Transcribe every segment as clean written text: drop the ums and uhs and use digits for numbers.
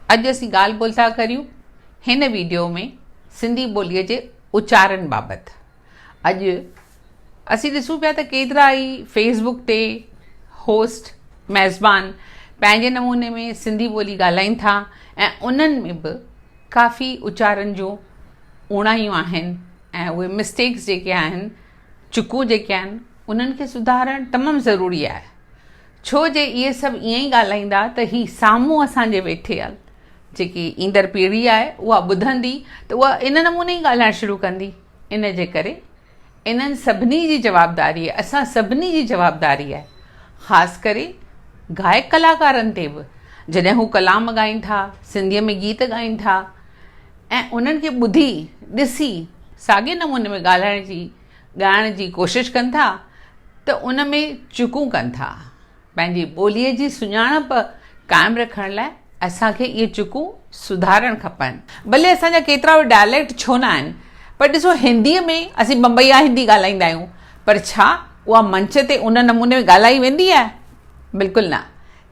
अॼु असीं ॻाल्हि ॿोल था करियूं हिन वीडियो में सिंधी ॿोलीअ जे उचारण बाबति। अॼु असीं ॾिसूं पिया त केतिरा ई फेसबुक ते होस्ट मेज़बान पंहिंजे नमूने में सिंधी ॿोली ॻाल्हाइनि था ऐं उन्हनि में बि काफ़ी उचारण जूं उणायूं आहिनि ऐं उहे मिस्टेक्स जेके आहिनि, चुकूं जेके आहिनि, उन्हनि खे सुधारणु तमामु ज़रूरी आहे। छो जे इहे सभु ईअं ई ॻाल्हाईंदा त ही साम्हूं असांजे वेठे आहे जेकी ईंदड़ पीढ़ी आहे उहा ॿुधंदी त उहा इन नमूने ई ॻाल्हाइणु शुरू कंदी। इन जे करे इन्हनि सभिनी जी जवाबदारी आहे, असां सभिनी जी जवाबदारी आहे, ख़ासि करे गायक कलाकारनि ते बि। जॾहिं हू कलाम ॻाइनि था, सिंधीअ में गीत ॻाइनि था ऐं उन्हनि खे ॿुधी ॾिसी साॻिए नमूने में ॻाइण जी कोशिशि कनि था त उन में चुकूं कनि था। पंहिंजी ॿोलीअ जी सुञाणप क़ाइमु रखण लाइ असांखे इहे चुकूं सुधारणु खपनि। भले असांजा केतिरा बि डायलेक्ट छो न आहिनि, पर ॾिसो हिंदीअ में असीं बम्बईया हिंदी ॻाल्हाईंदा आहियूं, पर छा उहा मंच ते उन नमूने में ॻाल्हाई वेंदी आहे? बिल्कुलु न।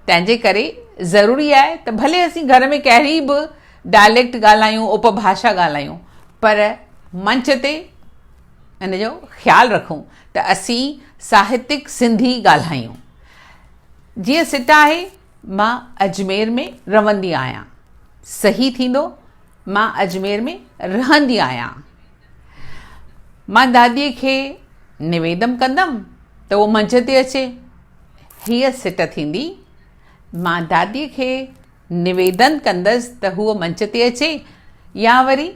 तंहिंजे करे ज़रूरी आहे त भले असीं घर में कहिड़ी बि डायलेक्ट ॻाल्हायूं, उपभाषा ॻाल्हायूं, पर मंच ते इन जो ख़्यालु रखूं त असीं साहित्यिक सिंधी ॻाल्हायूं। जीअं सिट आहे, मां अजमेर में रहंदी आहियां, सही थींदो मां अजमेर में रहंदी आहियां। मां दादीअ खे निवेदन कंदमि त उहो मंच ते अचे, हीअ सिट थींदी। मां दादीअ खे निवेदन कंदसि त हूअ मंच ते अचे, या वरी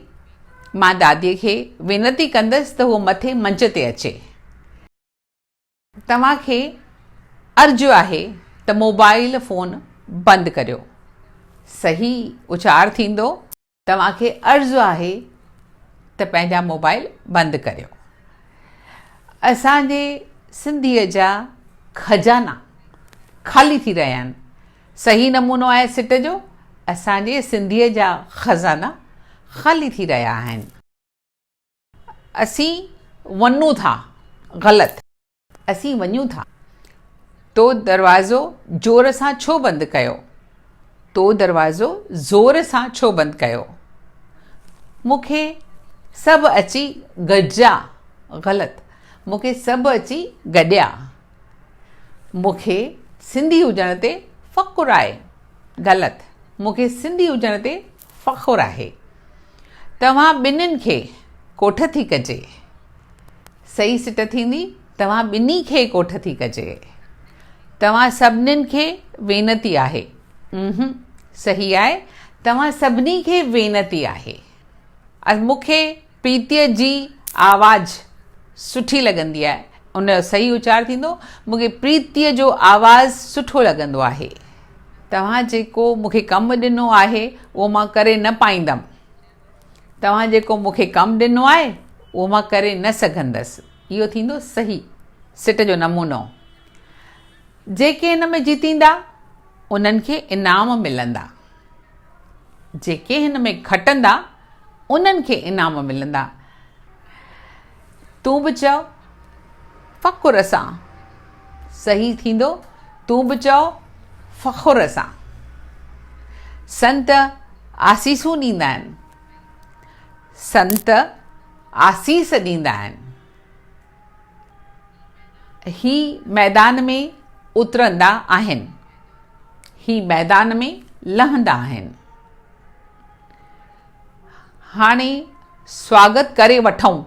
मां दादीअ खे वेनती कंदसि त उहो मथे मंच ते अचे। तव्हांखे अर्ज़ु आहे त मोबाइल फ़ोन बंदि करियो, सही उचार थींदो तव्हांखे अर्ज़ु आहे त पंहिंजा मोबाइल बंदि करियो। असांजे सिंधीअ जा खजाना ख़ाली थी रहिया आहिनि। सही नमूनो आहे सिट जो, असांजे सिंधीअ जा खज़ाना ख़ाली थी रहिया आहिनि। असीं वञूं था ग़लति, असीं वञूं था। तो दरवाज़ो ज़ोर सां छो बंदि कयो? तो दरवाज़ो ज़ोर सां छो बंदि कयो? मूंखे सभु अची गॾिजा, ग़लति। मूंखे सभु अची गॾिया। मूंखे सिंधी हुजण ते फ़ख़ुरु आहे, ग़लति। मूंखे सिंधी हुजण ते फ़ख़ुरु आहे। तव्हां ॿिन्हिनि खे कोठ थी कजे, सही सिट थींदी तव्हां ॿिन्ही खे कोठ थी कजे। तव्हां सभिनीनि खे वेनती आहे, सही आहे, तव्हां सभिनी खे वेनती आहे। मूंखे प्रीतीअ जी आवाज़ सुठी लॻंदी आहे, उन जो सही उचार थींदो मूंखे प्रीतीअ जो आवाज़ सुठो लॻंदो आहे। तव्हां जेको मूंखे कमु ॾिनो आहे उहो मां करे न पाईंदमि। तव्हां जेको मूंखे कमु ॾिनो आहे उहो मां करे न सघंदसि। इहो थींदो सही सिट जो नमूनो। जेके हिन में जीतींदा उन्हनि खे इनाम मिलंदा, जेके हिन में खटंदा उन्हनि खे इनाम मिलंदा। तूं बि चओ फ़ख़ुर सां, सही थींदो तूं बि चओ फ़ख़ुर सां। संत आसीसूं ॾींदा आहिनि, संत आसीस ॾींदा आहिनि। ही मैदान में उतरंदा आहिनि, ही मैदान में लहंदा आहिनि। हाणे स्वागत करे वठूं,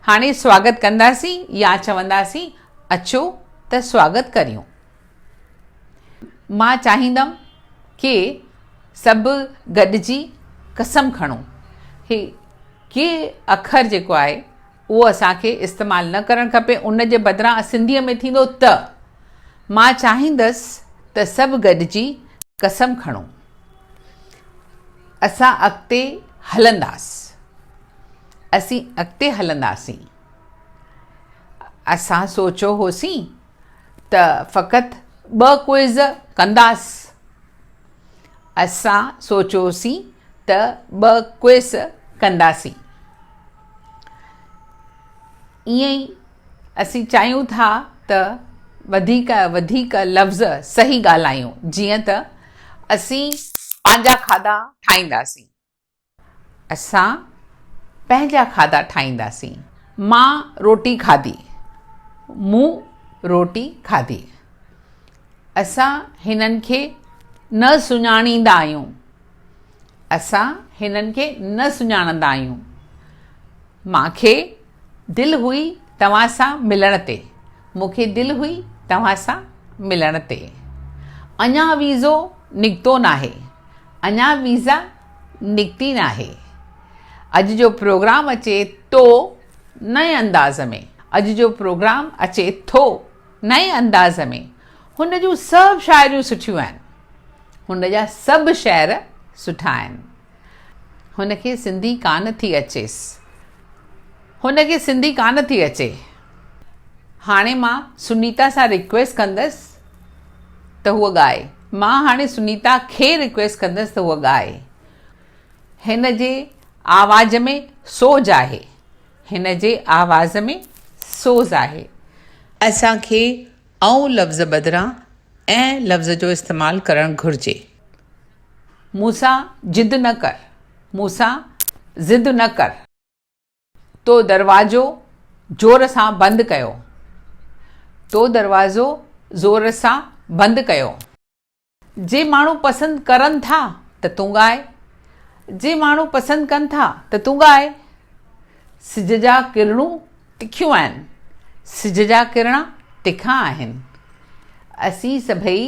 हाणे स्वागत कंदासीं या चवंदासीं अचो त स्वागत करियूं। मां चाहींदमि कि सभु गॾिजी कसम खणूं। हे के अखर जेको आहे उहो असांखे इस्तेमालु न करणु खपे, उन जे बदिरां सिंधीअ में थींदो त। मां चाहींदसि त सभु गॾिजी कसम खणूं, असां अॻिते हलंदासीं, असीं अॻिते हलंदासीं। असां सोचियो होसीं त फ़क़ति 2 क्विज़ कंदासीं, असां सोचियोसीं त 2 क्विज़ कंदासीं। ईअं ई असीं चाहियूं था त वधीक लफ़्ज़ सही ॻाल्हायूं, जीअं त असीं पंहिंजा खाधा ठाहींदासीं। असां पंहिंजा खाधा ठाहींदासीं। मां रोटी खाधी, मूं रोटी खाधी। असां हिननि खे न सुञाणींदा आहियूं, असां हिननि खे न सुञाणंदा आहियूं। मूंखे दिलि हुई तव्हां सां मिलण ते, मूंखे दिलि हुई तव्हां सां मिलण ते। अञा वीज़ो निकितो नाहे, अञा वीज़ा निकिती नाहे। अॼु जो प्रोग्राम अचे तो नए अंदाज़ में, अॼु जो प्रोग्राम अचे थो नए अंदाज़ में। हुन जूं सभु शाइरियूं सुठियूं आहिनि, हुन जा सभु शेर सुठा आहिनि। हुनखे सिंधी कान थी अचेसि, हुनखे सिंधी कान थी अचे। हाणे मां सुनीता सां रिक्वेस्ट कंदसि त हूअ ॻाए, मां हाणे सुनीता खे रिक्वेस्ट कंदसि त हूअ ॻाए। हिन जे आवाज़ में सोज आहे, हिन जे आवाज़ में सोज़ आहे। असांखे ऐं लफ़्ज़ बदिरां ऐं लफ़्ज़ जो इस्तेमालु करणु घुरिजे। मूंसां ज़िद न कर, मूंसां ज़िद न कर। तो दरवाज़ो ज़ोर सां बंदि कयो, तो दरवाज़ो ज़ोर सां बंदि कयो। जे माण्हू पसंदि करनि था त तूं ॻाए, जे माण्हू पसंदि कनि था त तूं ॻाए। सिज जा किरणूं तिखियूं आहिनि, सिज जा किरण तिखा आहिनि। असीं सभई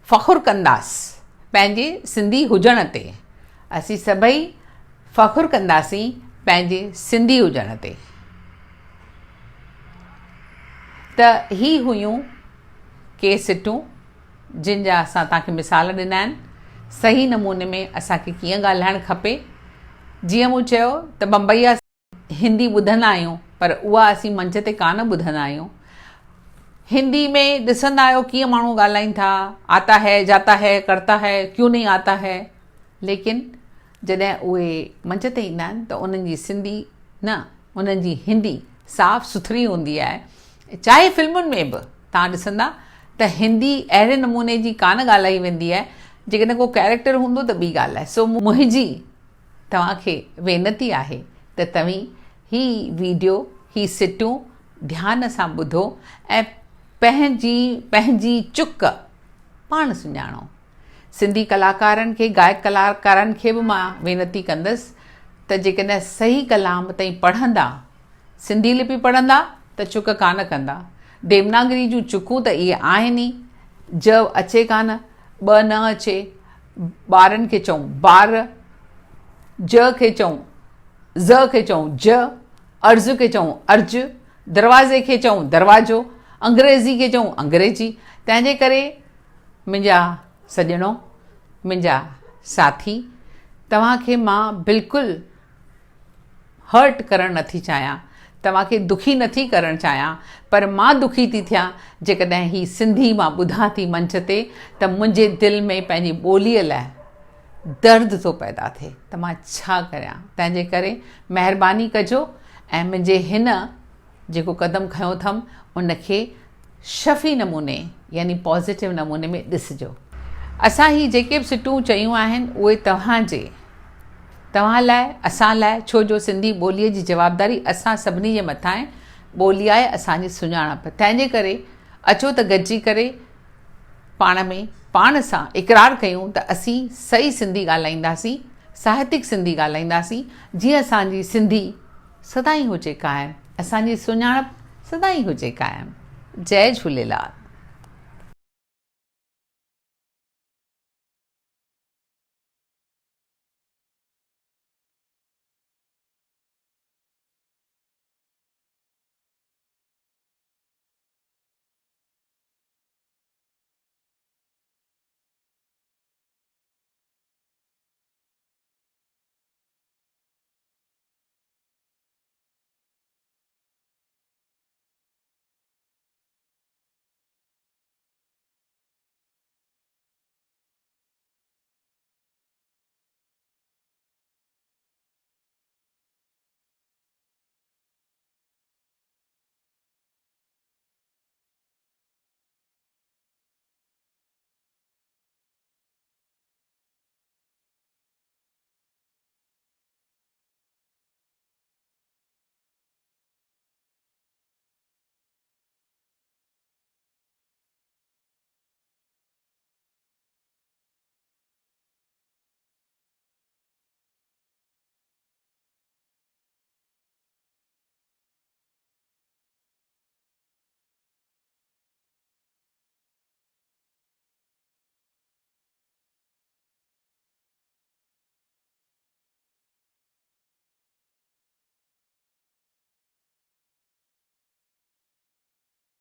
फ़ख़ुरु कंदासीं पंहिंजे सिंधी हुजण ते, असीं सभई फ़ख़ुरु कंदासीं पंहिंजे सिंधी हुजण ते। त ही हुयूं केसटूं जिन जा असां तव्हांखे मिसाल ॾिना आहिनि। सही नमूने में असांखे कीअं ॻाल्हाइणु खपे। जीअं मूं चयो त बम्बईया हिंदी ॿुधंदा आहियूं, पर उहा असीं मंच ते कान ॿुधंदा आहियूं। हिंदी में ॾिसंदा आहियो कीअं माण्हू ॻाल्हाइनि था, आता है, जाता है, करता है, क्यों नहीं आता है। लेकिन जॾहिं उहे मंच ते ईंदा आहिनि त उन्हनि जी सिंधी न, उन्हनि जी हिंदी साफ़ सुथरी हूंदी आहे। चाहे फिल्मुनि में बि तव्हां ॾिसंदा त हिंदी अहिड़े नमूने जी कान ॻाल्हाई वेंदी आहे, जेकॾहिं को कैरेक्टर हूंदो त ॿी ॻाल्हि आहे। सो मुंहिंजी तव्हांखे वेनती आहे त तव्हीं ही वीडियो, ही सिटूं ध्यान सां ॿुधो ऐं पंहिंजी चुक पाण सुञाणो। सिंधी कलाकारनि खे, गायक कलाकारनि खे बि मां वेनती कंदसि त जेकॾहिं सही कलाम ताईं पढ़ंदा, सिंधी लिपि पढ़ंदा त चुक कान कंदा। देवनागरी जूं चुकूं त इहे आहिनि ई, ज अचे कान, ॿ न अचे, ॿारनि खे चऊं ॿार, ज खे चऊं ज़ खे चऊं ज, अर्ज़ खे चऊं अर्ज़, दरवाज़े खे चऊं दरवाज़ो, अंग्रेज़ी खे चऊं अंग्रेजी। तंहिंजे करे मुंहिंजा सॼणो, मुंहिंजा साथी, तव्हांखे मां बिल्कुलु हर्ट करणु नथी चाहियां, तव्हांखे दुखी नथी करणु चाहियां, पर मां दुखी थी थियां जेकॾहिं ही सिंधी मां ॿुधां थी मंच ते त मुंहिंजे दिलि में पंहिंजी ॿोलीअ लाइ दर्द थो पैदा थिए त मां छा करियां। तंहिंजे करे महिरबानी कजो ऐं मुंहिंजे हिन जेको क़दम खयों अथमि उनखे शफ़ी नमूने यानी पॉज़िटिव नमूने में ॾिसिजो। असां ही जेके बि सिटूं चयूं आहिनि उहे तव्हां लाइ, असां लाइ, छो जो सिंधी ॿोलीअ जी जवाबदारी असां सभिनी जे मथां आहे। ॿोली आहे असांजी सुञाणप। तंहिंजे करे अचो त गॾिजी करे पाण में पाण सां इक़रार कयूं त असीं सही सिंधी ॻाल्हाईंदासीं, साहित्यिक सिंधी ॻाल्हाईंदासीं, जीअं असांजी सिंधी सदाईं हुजे क़ाइमु, असांजी सुञाणप सदाईं हुजे क़ाइमु। जय झूलेलाल।